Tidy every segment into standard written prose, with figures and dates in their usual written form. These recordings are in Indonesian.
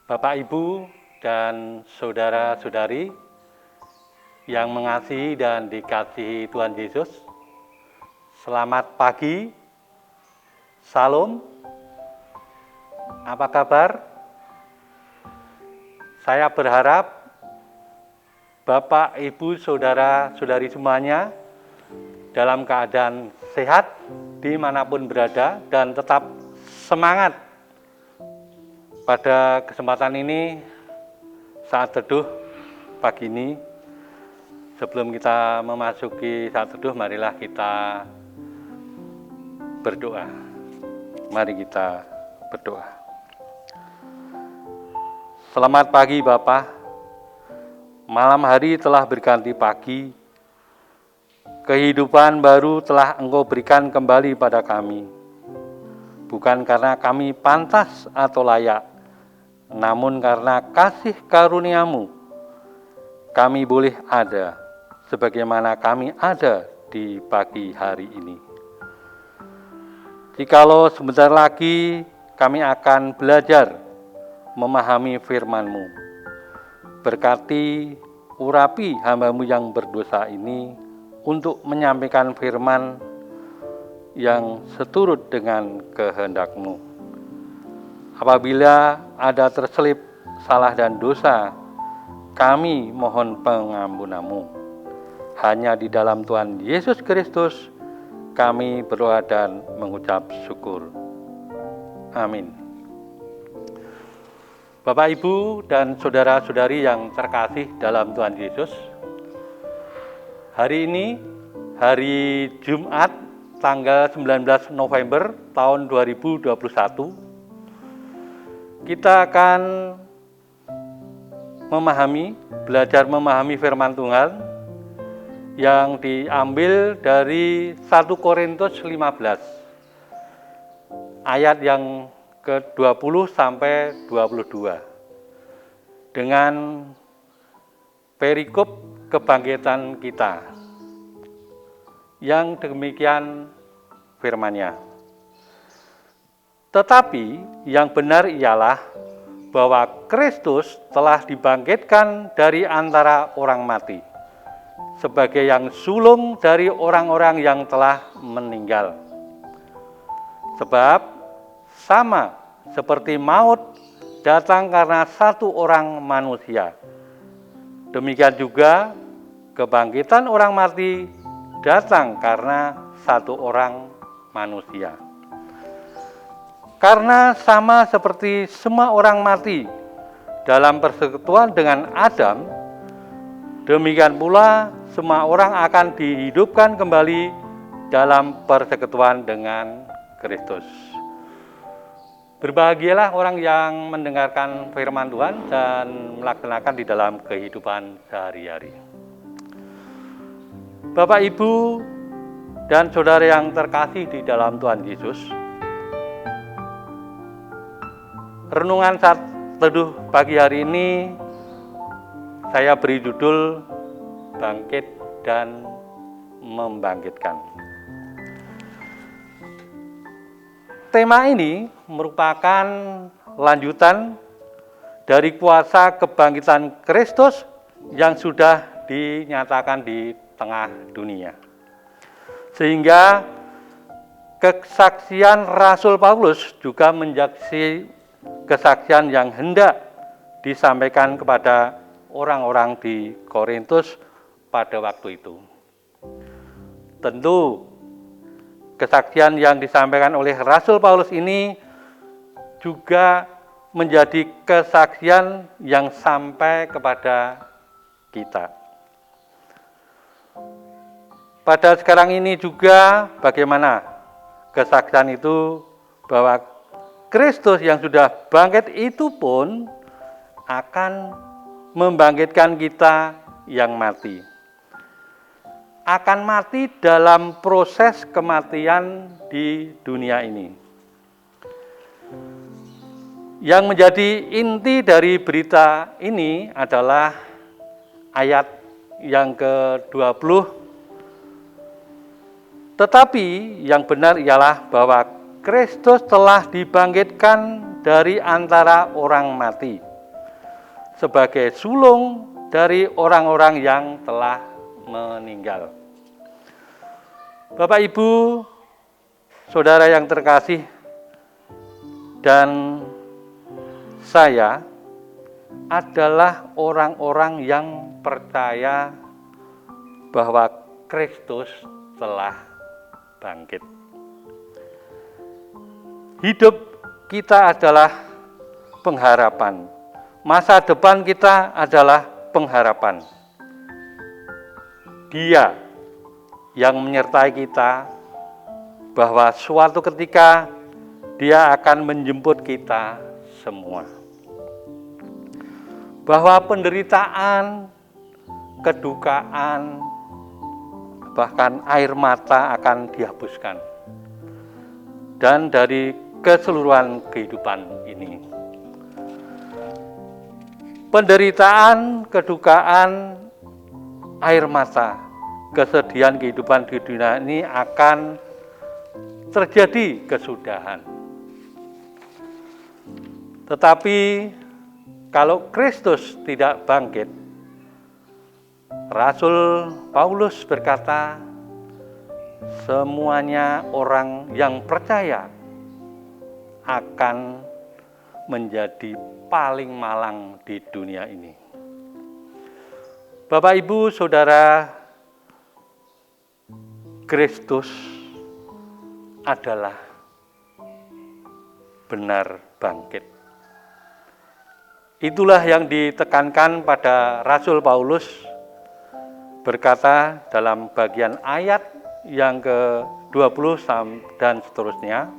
Bapak, Ibu, dan saudara-saudari yang mengasihi dan dikasihi Tuhan Yesus, selamat pagi, salam, apa kabar? Saya berharap Bapak, Ibu, saudara-saudari semuanya dalam keadaan sehat dimanapun berada dan tetap semangat. Pada kesempatan ini, saat teduh pagi ini, sebelum kita memasuki saat teduh, marilah kita berdoa. Mari kita berdoa. Selamat pagi Bapak, malam hari telah berganti pagi, kehidupan baru telah Engkau berikan kembali pada kami. Bukan karena kami pantas atau layak, namun karena kasih karunia-Mu, kami boleh ada sebagaimana kami ada di pagi hari ini. Jikalau sebentar lagi kami akan belajar memahami firman-Mu, berkati, urapi hamba-Mu yang berdosa ini untuk menyampaikan firman yang seturut dengan kehendak-Mu. Apabila ada terselip salah dan dosa, kami mohon pengampunan-Mu. Hanya di dalam Tuhan Yesus Kristus kami berdoa dan mengucap syukur. Amin. Bapak, Ibu, dan saudara-saudari yang terkasih dalam Tuhan Yesus, hari ini, hari Jumat, tanggal 19 November tahun 2021, kita akan belajar memahami firman Tuhan yang diambil dari 1 Korintus 15, ayat yang ke-20 sampai 22, dengan perikop kebangkitan kita, yang demikian firman-Nya. Tetapi yang benar ialah bahwa Kristus telah dibangkitkan dari antara orang mati, sebagai yang sulung dari orang-orang yang telah meninggal. Sebab sama seperti maut datang karena satu orang manusia, demikian juga kebangkitan orang mati datang karena satu orang manusia. Karena sama seperti semua orang mati dalam persekutuan dengan Adam, demikian pula semua orang akan dihidupkan kembali dalam persekutuan dengan Kristus. Berbahagialah orang yang mendengarkan firman Tuhan dan melaksanakan di dalam kehidupan sehari-hari. Bapak, Ibu, dan saudara yang terkasih di dalam Tuhan Yesus, renungan saat teduh pagi hari ini saya beri judul Bangkit dan Membangkitkan. Tema ini merupakan lanjutan dari kuasa kebangkitan Kristus yang sudah dinyatakan di tengah dunia. Sehingga kesaksian Rasul Paulus juga menjadi kesaksian yang hendak disampaikan kepada orang-orang di Korintus pada waktu itu. Tentu kesaksian yang disampaikan oleh Rasul Paulus ini juga menjadi kesaksian yang sampai kepada kita. Pada sekarang ini juga bagaimana kesaksian itu bahwa Kristus yang sudah bangkit itu pun akan membangkitkan kita yang mati. Akan mati dalam proses kematian di dunia ini. Yang menjadi inti dari berita ini adalah ayat yang ke-20. Tetapi yang benar ialah bahwa Kristus telah dibangkitkan dari antara orang mati, sebagai sulung dari orang-orang yang telah meninggal. Bapak, Ibu, saudara yang terkasih, dan saya adalah orang-orang yang percaya bahwa Kristus telah bangkit. Hidup kita adalah pengharapan. Masa depan kita adalah pengharapan. Dia yang menyertai kita, bahwa suatu ketika Dia akan menjemput kita semua. Bahwa penderitaan, kedukaan, bahkan air mata akan dihapuskan. Dan dari keseluruhan kehidupan ini, penderitaan, kedukaan, air mata, kesedihan kehidupan di dunia ini akan terjadi kesudahan. Tetapi kalau Kristus tidak bangkit, Rasul Paulus berkata, semuanya orang yang percaya akan menjadi paling malang di dunia ini. Bapak, Ibu, saudara, Kristus adalah benar bangkit. Itulah yang ditekankan pada Rasul Paulus berkata dalam bagian ayat yang ke-20 dan seterusnya,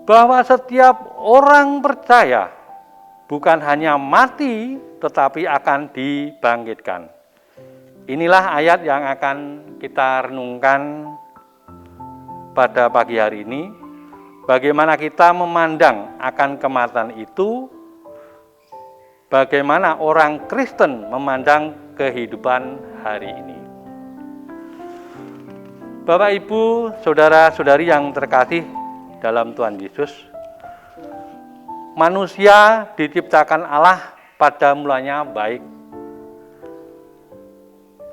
bahwa setiap orang percaya bukan hanya mati tetapi akan dibangkitkan. Inilah ayat yang akan kita renungkan pada pagi hari ini. Bagaimana kita memandang akan kematian itu, bagaimana orang Kristen memandang kehidupan hari ini. Bapak, Ibu, saudara-saudari yang terkasih dalam Tuhan Yesus, manusia diciptakan Allah pada mulanya baik.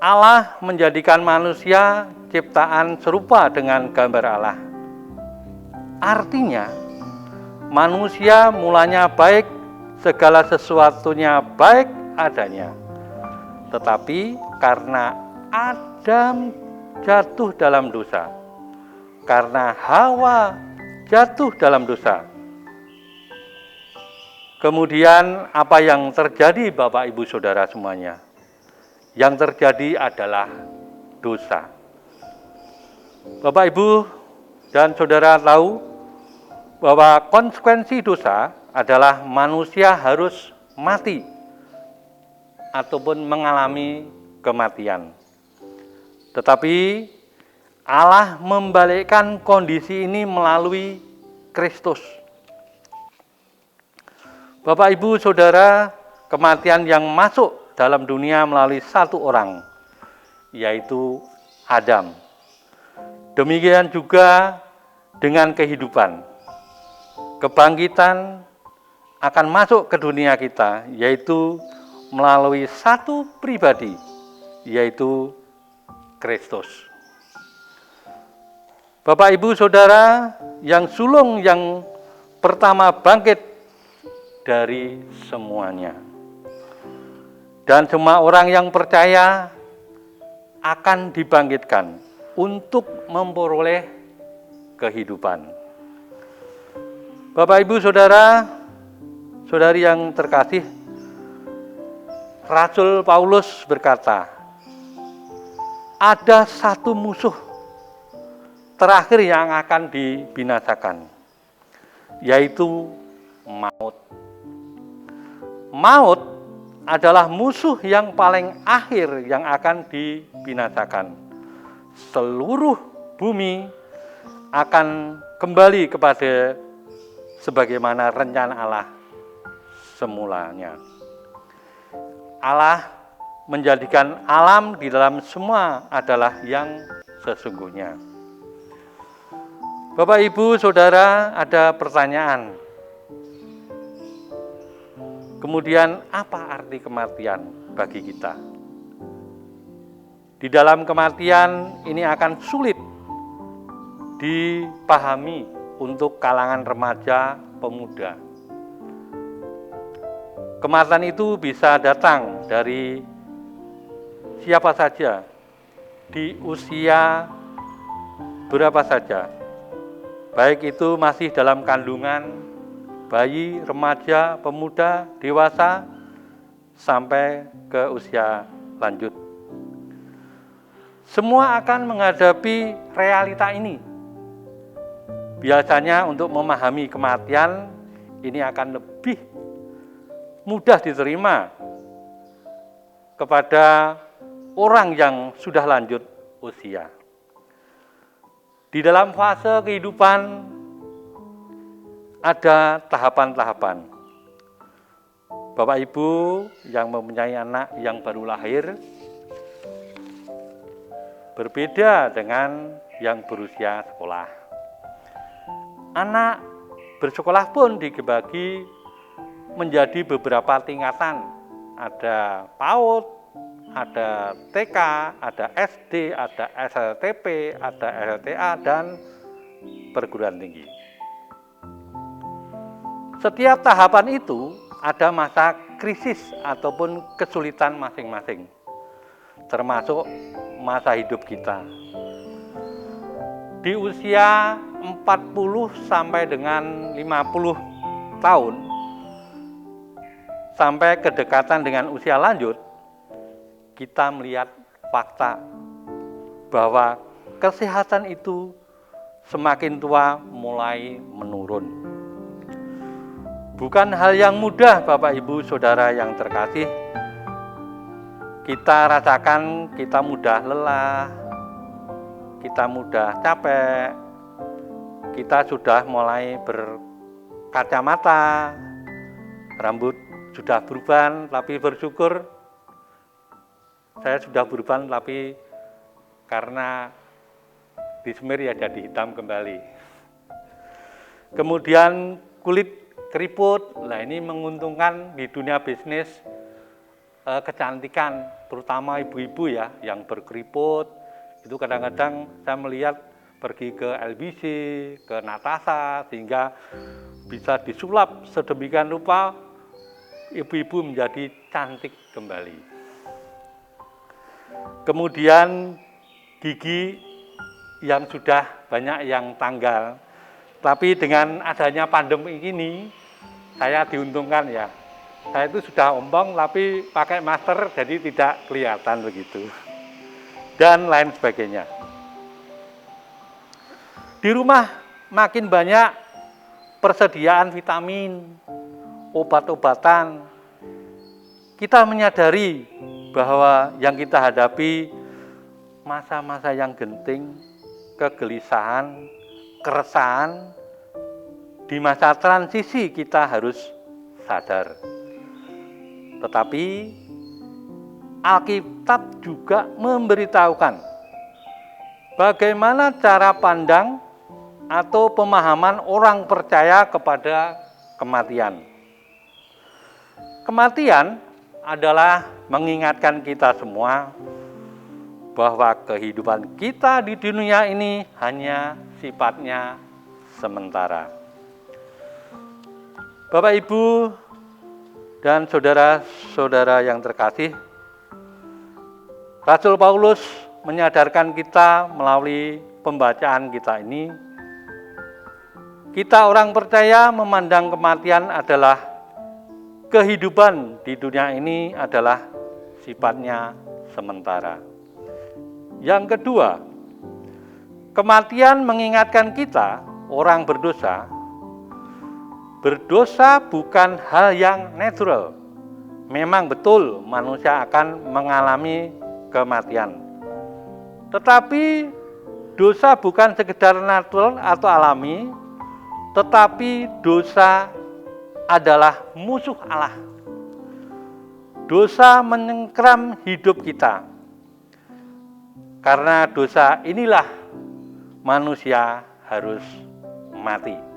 Allah menjadikan manusia ciptaan serupa dengan gambar Allah. Artinya, manusia mulanya baik, segala sesuatunya baik adanya. Tetapi karena Adam jatuh dalam dosa, karena Hawa jatuh dalam dosa, kemudian apa yang terjadi, Bapak, Ibu, saudara semuanya? Yang terjadi adalah dosa. Bapak, Ibu, dan saudara tahu bahwa konsekuensi dosa adalah manusia harus mati ataupun mengalami kematian. Tetapi Allah membalikkan kondisi ini melalui Kristus. Bapak, Ibu, saudara, kematian yang masuk dalam dunia melalui satu orang, yaitu Adam. Demikian juga dengan kehidupan. Kebangkitan akan masuk ke dunia kita, yaitu melalui satu pribadi, yaitu Kristus. Bapak, Ibu, saudara, yang sulung yang pertama bangkit dari semuanya. Dan semua orang yang percaya akan dibangkitkan untuk memperoleh kehidupan. Bapak, Ibu, saudara, saudari yang terkasih, Rasul Paulus berkata, ada satu musuh terakhir yang akan dibinasakan, yaitu maut. Maut adalah musuh yang paling akhir yang akan dibinasakan. Seluruh bumi akan kembali kepada sebagaimana rencana Allah semulanya. Allah menjadikan alam di dalam semua adalah yang sesungguhnya. Bapak, Ibu, saudara, ada pertanyaan. Kemudian apa arti kematian bagi kita? Di dalam kematian ini akan sulit dipahami untuk kalangan remaja pemuda. Kematian itu bisa datang dari siapa saja, di usia berapa saja, baik itu masih dalam kandungan, bayi, remaja, pemuda, dewasa, sampai ke usia lanjut. Semua akan menghadapi realita ini. Biasanya untuk memahami kematian ini akan lebih mudah diterima kepada orang yang sudah lanjut usia. Di dalam fase kehidupan ada tahapan-tahapan. Bapak Ibu yang mempunyai anak yang baru lahir berbeda dengan yang berusia sekolah. Anak bersekolah pun dibagi menjadi beberapa tingkatan. Ada PAUD, ada TK, ada SD, ada SLTP, ada SLTA, dan perguruan tinggi. Setiap tahapan itu ada masa krisis ataupun kesulitan masing-masing, termasuk masa hidup kita. Di usia 40 sampai dengan 50 tahun, sampai kedekatan dengan usia lanjut, kita melihat fakta bahwa kesehatan itu semakin tua mulai menurun. Bukan hal yang mudah, Bapak Ibu Saudara yang terkasih. Kita rasakan kita mudah lelah, kita mudah capek, kita sudah mulai berkacamata, rambut sudah beruban, tapi bersyukur saya sudah beruban, tapi karena disemir ya jadi hitam kembali. Kemudian kulit keriput, nah ini menguntungkan di dunia bisnis kecantikan, terutama ibu-ibu ya yang berkeriput. Itu kadang-kadang saya melihat pergi ke LBC, ke Natasha, sehingga bisa disulap sedemikian rupa ibu-ibu menjadi cantik kembali. Kemudian gigi yang sudah banyak yang tanggal, tapi dengan adanya pandemi ini saya diuntungkan ya. Saya itu sudah ompong tapi pakai masker jadi tidak kelihatan begitu. Dan lain sebagainya. Di rumah makin banyak persediaan vitamin, obat-obatan. Kita menyadari bahwa yang kita hadapi masa-masa yang genting, kegelisahan, keresahan. Di masa transisi kita harus sadar. Tetapi Alkitab juga memberitahukan bagaimana cara pandang atau pemahaman orang percaya kepada kematian. Kematian adalah mengingatkan kita semua bahwa kehidupan kita di dunia ini hanya sifatnya sementara. Bapak, Ibu, dan saudara-saudara yang terkasih, Rasul Paulus menyadarkan kita melalui pembacaan kita ini, kita orang percaya memandang kematian adalah kehidupan di dunia ini adalah sifatnya sementara. Yang kedua, kematian mengingatkan kita, orang berdosa bukan hal yang natural. Memang betul manusia akan mengalami kematian. Tetapi dosa bukan sekedar natural atau alami, tetapi dosa adalah musuh Allah. Dosa menyengkram hidup kita. Karena dosa inilah manusia harus mati.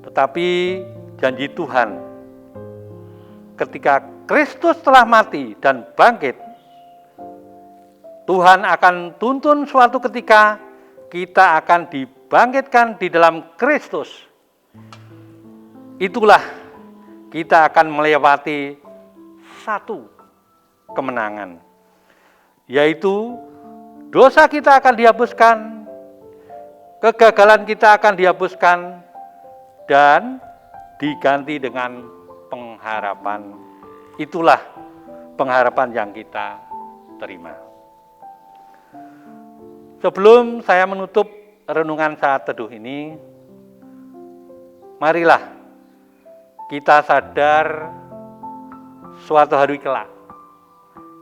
Tetapi janji Tuhan ketika Kristus telah mati dan bangkit, Tuhan akan tuntun suatu ketika kita akan dibangkitkan di dalam Kristus. Itulah kita akan melewati satu kemenangan, yaitu dosa kita akan dihapuskan, kegagalan kita akan dihapuskan, dan diganti dengan pengharapan. Itulah pengharapan yang kita terima. Sebelum saya menutup renungan saat teduh ini, marilah kita sadar suatu hari kelak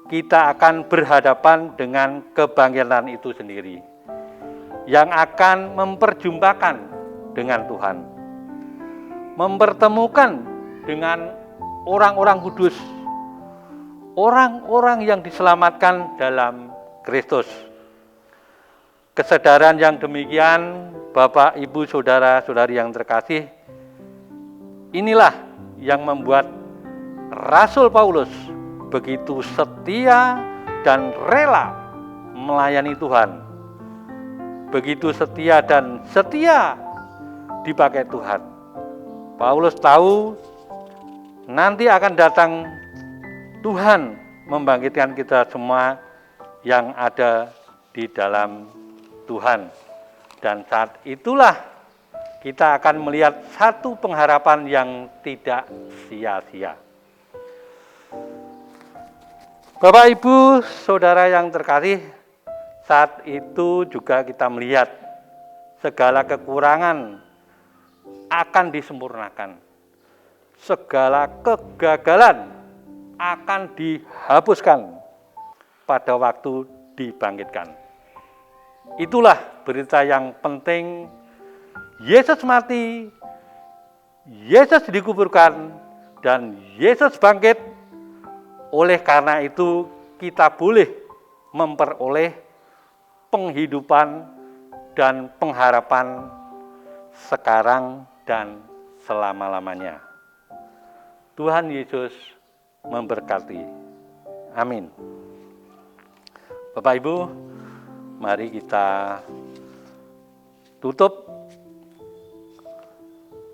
kita akan berhadapan dengan kebangkitan itu sendiri yang akan memperjumpakan dengan Tuhan, mempertemukan dengan orang-orang kudus, orang-orang yang diselamatkan dalam Kristus. Kesadaran yang demikian, Bapak, Ibu, Saudara-saudari yang terkasih, inilah yang membuat Rasul Paulus begitu setia dan rela melayani Tuhan. Begitu setia dan setia dipakai Tuhan. Paulus tahu nanti akan datang Tuhan membangkitkan kita semua yang ada di dalam Tuhan. Dan saat itulah kita akan melihat satu pengharapan yang tidak sia-sia. Bapak, Ibu, Saudara yang terkasih, saat itu juga kita melihat segala kekurangan akan disempurnakan. Segala kegagalan akan dihapuskan pada waktu dibangkitkan. Itulah berita yang penting. Yesus mati, Yesus dikuburkan, dan Yesus bangkit. Oleh karena itu kita boleh memperoleh penghidupan dan pengharapan sekarang dan selama-lamanya. Tuhan Yesus memberkati. Amin. Bapak, Ibu, mari kita tutup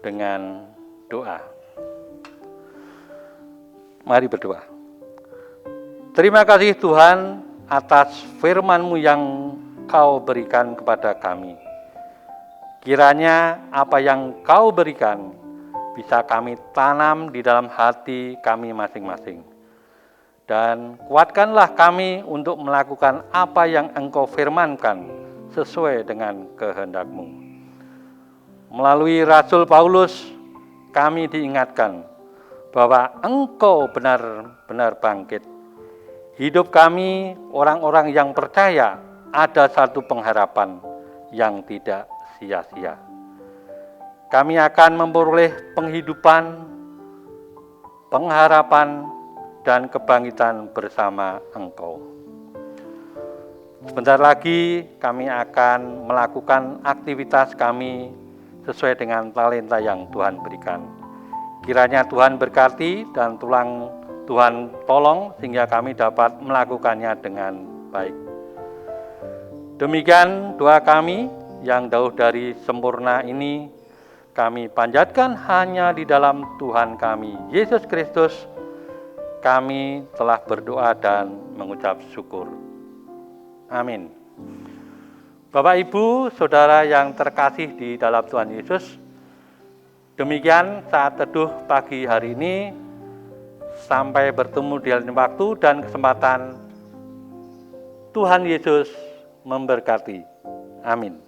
dengan doa. Mari berdoa. Terima kasih Tuhan atas firman-Mu yang Kau berikan kepada kami. Kiranya apa yang Kau berikan bisa kami tanam di dalam hati kami masing-masing. Dan kuatkanlah kami untuk melakukan apa yang Engkau firmankan sesuai dengan kehendak-Mu. Melalui Rasul Paulus, kami diingatkan bahwa Engkau benar-benar bangkit. Hidup kami, orang-orang yang percaya, ada satu pengharapan yang tidak sia-sia. Kami akan memperoleh penghidupan, pengharapan, dan kebangkitan bersama Engkau. Sebentar lagi kami akan melakukan aktivitas kami sesuai dengan talenta yang Tuhan berikan. Kiranya Tuhan berkati dan Tuhan tolong sehingga kami dapat melakukannya dengan baik. Demikian doa kami yang jauh dari sempurna ini kami panjatkan hanya di dalam Tuhan kami, Yesus Kristus. Kami telah berdoa dan mengucap syukur. Amin. Bapak, Ibu, Saudara yang terkasih di dalam Tuhan Yesus, demikian saat teduh pagi hari ini. Sampai bertemu di lain waktu dan kesempatan. Tuhan Yesus memberkati. Amin.